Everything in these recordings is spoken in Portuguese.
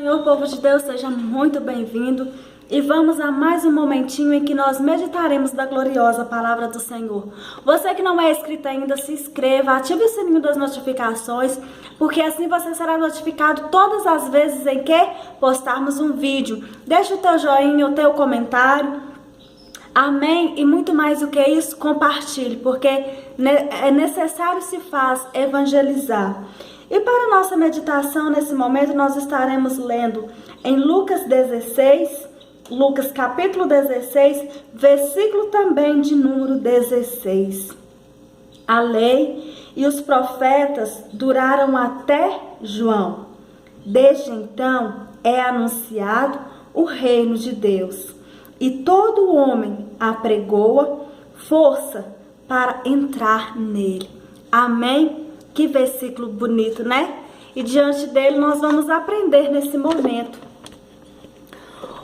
Senhor, povo de Deus, seja muito bem-vindo e vamos a mais um momentinho em que nós meditaremos da gloriosa palavra do Senhor. Você que não é inscrito ainda, se inscreva, ative o sininho das notificações, porque assim você será notificado todas as vezes em que postarmos um vídeo. Deixa o teu joinha, o teu comentário, amém? E muito mais do que isso, compartilhe, porque é necessário se faz evangelizar. E para nossa meditação nesse momento, nós estaremos lendo em Lucas capítulo 16, versículo também de número 16. A lei e os profetas duraram até João. Desde então é anunciado o reino de Deus, e todo homem apregoa força para entrar nele. Amém? Que versículo bonito, né? E diante dele nós vamos aprender nesse momento.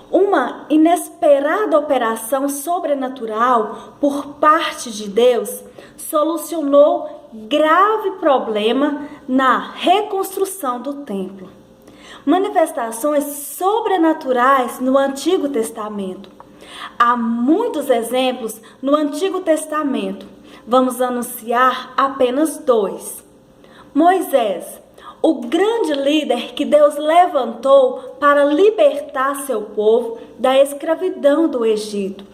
Uma inesperada operação sobrenatural por parte de Deus solucionou grave problema na reconstrução do templo. Manifestações sobrenaturais no Antigo Testamento. Há muitos exemplos no Antigo Testamento. Vamos anunciar apenas dois. Moisés, o grande líder que Deus levantou para libertar seu povo da escravidão do Egito,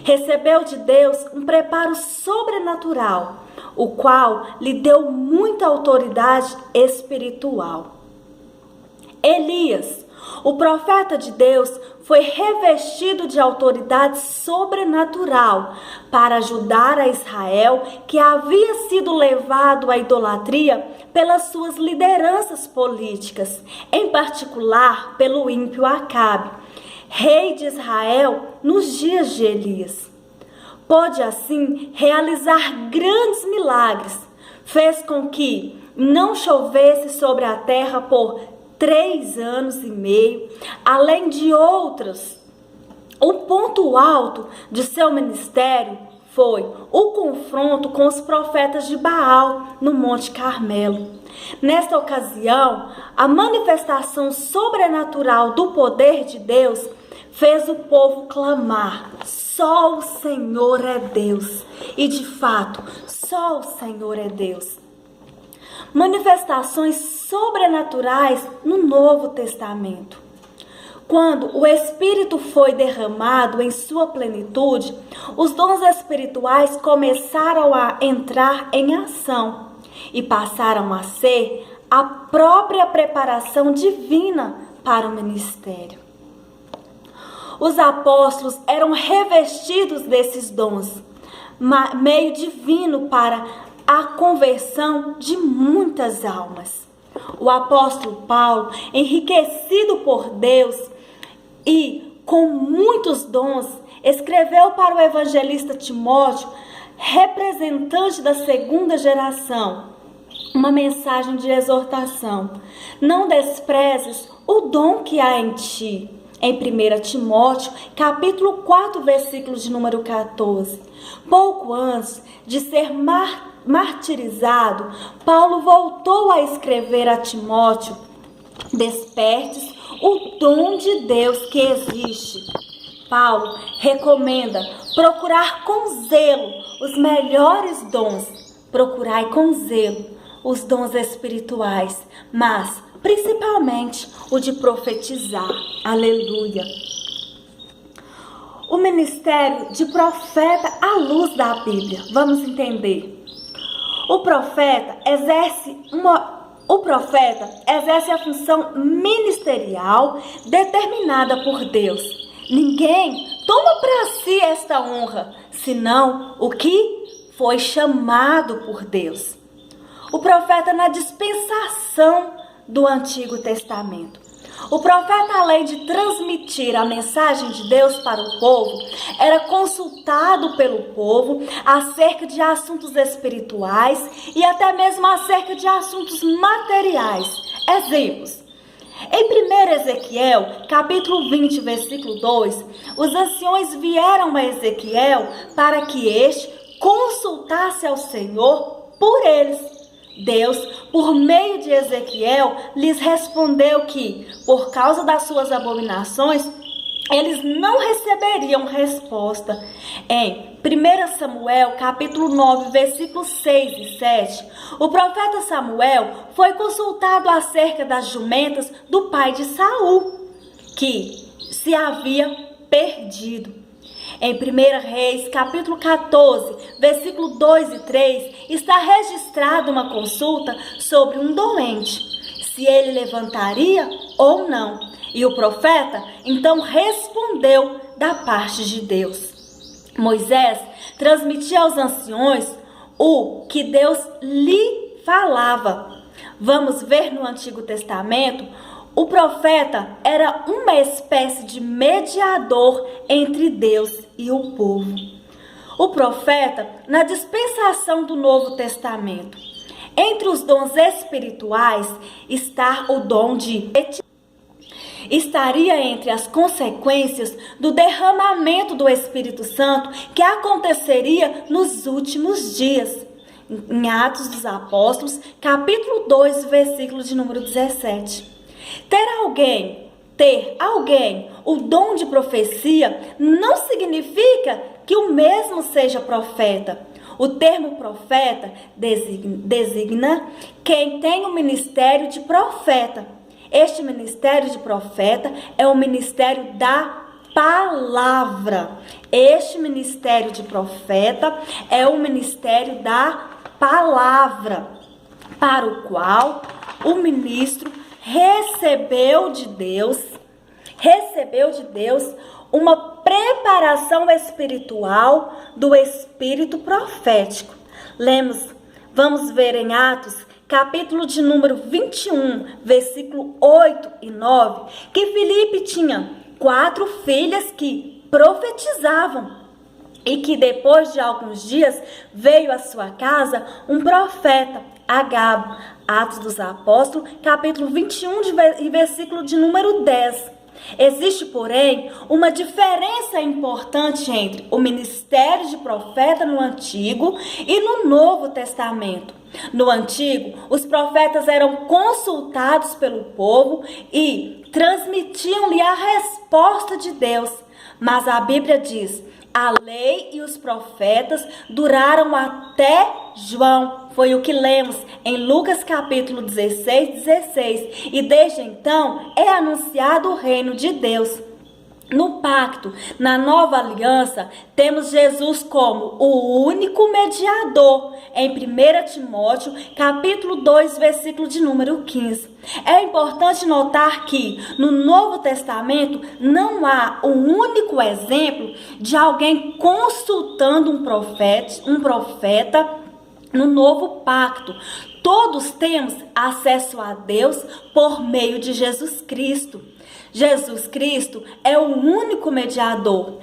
recebeu de Deus um preparo sobrenatural, o qual lhe deu muita autoridade espiritual. Elias, o profeta de Deus, foi revestido de autoridade sobrenatural para ajudar a Israel, que havia sido levado à idolatria pelas suas lideranças políticas, em particular pelo ímpio Acabe, rei de Israel nos dias de Elias. Pôde assim realizar grandes milagres, fez com que não chovesse sobre a terra por 3 anos e meio, além de outras. O ponto alto de seu ministério foi o confronto com os profetas de Baal no Monte Carmelo. Nesta ocasião, a manifestação sobrenatural do poder de Deus fez o povo clamar: só o Senhor é Deus. E de fato, só o Senhor é Deus. Manifestações sobrenaturais no Novo Testamento. Quando o Espírito foi derramado em sua plenitude, os dons espirituais começaram a entrar em ação e passaram a ser a própria preparação divina para o ministério. Os apóstolos eram revestidos desses dons, meio divino para a conversão de muitas almas. O apóstolo Paulo, enriquecido por Deus e com muitos dons, escreveu para o evangelista Timóteo, representante da segunda geração, uma mensagem de exortação: não desprezes o dom que há em ti. Em 1 Timóteo, capítulo 4, versículo de número 14. Pouco antes de ser martirizado, Paulo voltou a escrever a Timóteo: despertes o dom de Deus que existe. Paulo recomenda procurar com zelo os melhores dons. Procurai com zelo os dons espirituais, mas principalmente o de profetizar. Aleluia. O ministério de profeta à luz da Bíblia. Vamos entender. O profeta exerce a função ministerial determinada por Deus. Ninguém toma para si esta honra, senão o que foi chamado por Deus. O profeta na dispensação do Antigo Testamento. O profeta, além de transmitir a mensagem de Deus para o povo, era consultado pelo povo acerca de assuntos espirituais e até mesmo acerca de assuntos materiais. Exemplos. Em 1 Ezequiel, capítulo 20, versículo 2, os anciões vieram a Ezequiel para que este consultasse ao Senhor por eles. Deus por meio de Ezequiel, lhes respondeu que, por causa das suas abominações, eles não receberiam resposta. Em 1 Samuel, capítulo 9, versículos 6 e 7, o profeta Samuel foi consultado acerca das jumentas do pai de Saul, que se havia perdido. Em 1 Reis, capítulo 14, versículo 2 e 3, está registrada uma consulta sobre um doente, se ele levantaria ou não. E o profeta, então, respondeu da parte de Deus. Moisés transmitia aos anciões o que Deus lhe falava. Vamos ver no Antigo Testamento, o profeta era uma espécie de mediador entre Deus e o povo. O profeta, na dispensação do Novo Testamento, entre os dons espirituais está o dom de estaria entre as consequências do derramamento do Espírito Santo que aconteceria nos últimos dias. Em Atos dos Apóstolos, capítulo 2, versículo de número 17. Ter alguém o dom de profecia não significa que o mesmo seja profeta. O termo profeta designa quem tem o ministério de profeta. Este ministério de profeta é o ministério da palavra. Este ministério de profeta é o ministério da palavra, para o qual o ministro recebeu de Deus uma preparação espiritual do espírito profético. Vamos ver em Atos, capítulo de número 21, versículo 8 e 9, que Filipe tinha 4 filhas que profetizavam e que depois de alguns dias veio à sua casa um profeta, Agabo. Atos dos Apóstolos, capítulo 21, versículo de número 10. Existe, porém, uma diferença importante entre o ministério de profeta no Antigo e no Novo Testamento. No Antigo, os profetas eram consultados pelo povo e transmitiam-lhe a resposta de Deus. Mas a Bíblia diz: a lei e os profetas duraram até João. Foi o que lemos em Lucas capítulo 16. E desde então é anunciado o reino de Deus. No pacto, na nova aliança, temos Jesus como o único mediador, em 1 Timóteo, capítulo 2, versículo de número 15. É importante notar que no Novo Testamento não há um único exemplo de alguém consultando um profeta no novo pacto. Todos temos acesso a Deus por meio de Jesus Cristo. Jesus Cristo é o único mediador,